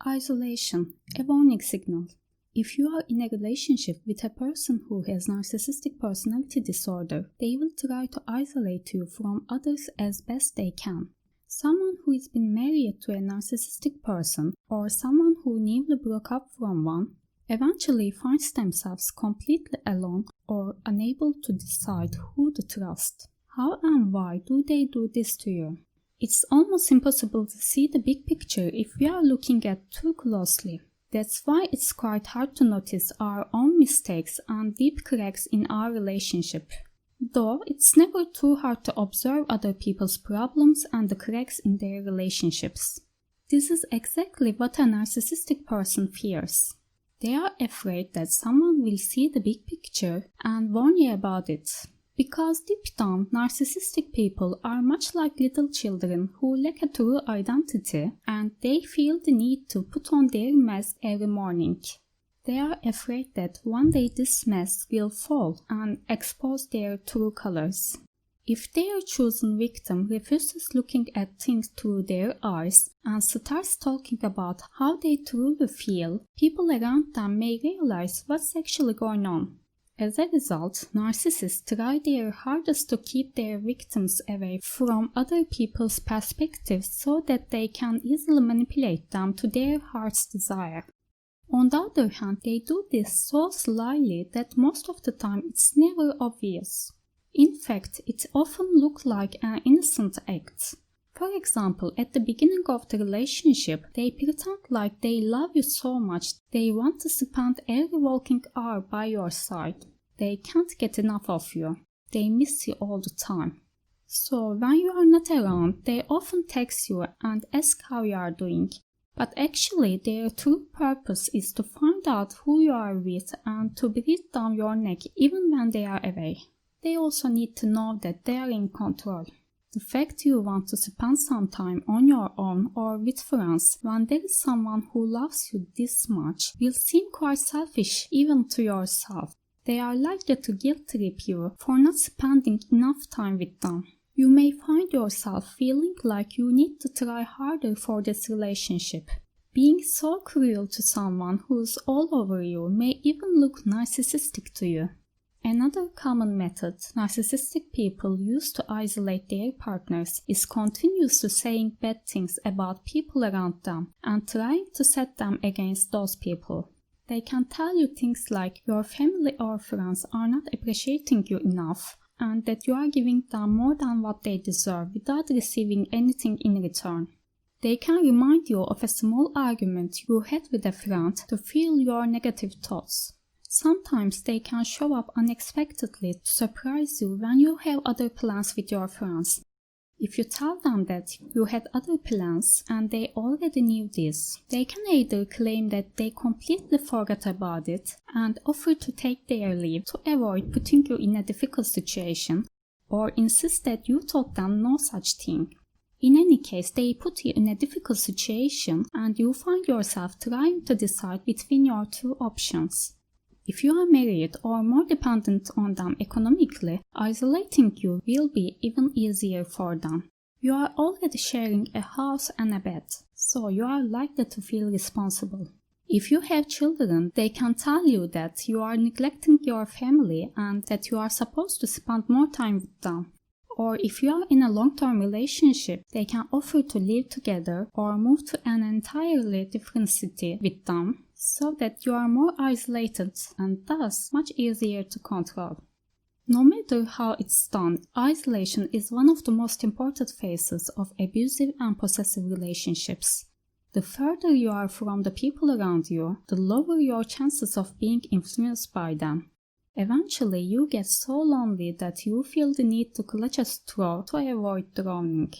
Isolation, a warning signal. If you are in a relationship with a person who has narcissistic personality disorder, they will try to isolate you from others as best they can. Someone who has been married to a narcissistic person or someone who newly broke up from one eventually finds themselves completely alone or unable to decide who to trust. How and why do they do this to you? It's almost impossible to see the big picture if we are looking at too closely. That's why it's quite hard to notice our own mistakes and deep cracks in our relationship. Though it's never too hard to observe other people's problems and the cracks in their relationships. This is exactly what a narcissistic person fears. They are afraid that someone will see the big picture and warn you about it. Because deep down, narcissistic people are much like little children who lack a true identity and they feel the need to put on their mask every morning. They are afraid that one day this mask will fall and expose their true colors. If their chosen victim refuses looking at things through their eyes and starts talking about how they truly feel, people around them may realize what's actually going on. As a result, narcissists try their hardest to keep their victims away from other people's perspectives so that they can easily manipulate them to their heart's desire. On the other hand, they do this so slyly that most of the time it's never obvious. In fact, it often looks like an innocent act. For example, at the beginning of the relationship, they pretend like they love you so much they want to spend every waking hour by your side. They can't get enough of you. They miss you all the time. So when you are not around, they often text you and ask how you are doing. But actually their true purpose is to find out who you are with and to breathe down your neck even when they are away. They also need to know that they are in control. The fact you want to spend some time on your own or with friends when there is someone who loves you this much will seem quite selfish even to yourself. They are likely to guilt-trip you for not spending enough time with them. You may find yourself feeling like you need to try harder for this relationship. Being so cruel to someone who's all over you may even look narcissistic to you. Another common method narcissistic people use to isolate their partners is continuously saying bad things about people around them and trying to set them against those people. They can tell you things like your family or friends are not appreciating you enough and that you are giving them more than what they deserve without receiving anything in return. They can remind you of a small argument you had with a friend to fuel your negative thoughts. Sometimes they can show up unexpectedly to surprise you when you have other plans with your friends. If you tell them that you had other plans and they already knew this, they can either claim that they completely forgot about it and offer to take their leave to avoid putting you in a difficult situation, or insist that you told them no such thing. In any case, they put you in a difficult situation and you find yourself trying to decide between your two options. If you are married or more dependent on them economically, isolating you will be even easier for them. You are already sharing a house and a bed, so you are likely to feel responsible. If you have children, they can tell you that you are neglecting your family and that you are supposed to spend more time with them. Or if you are in a long-term relationship, they can offer to live together or move to an entirely different city with them, so that you are more isolated and thus much easier to control. No matter how it's done, isolation is one of the most important phases of abusive and possessive relationships. The further you are from the people around you, the lower your chances of being influenced by them. Eventually, you get so lonely that you feel the need to clutch a straw to avoid drowning.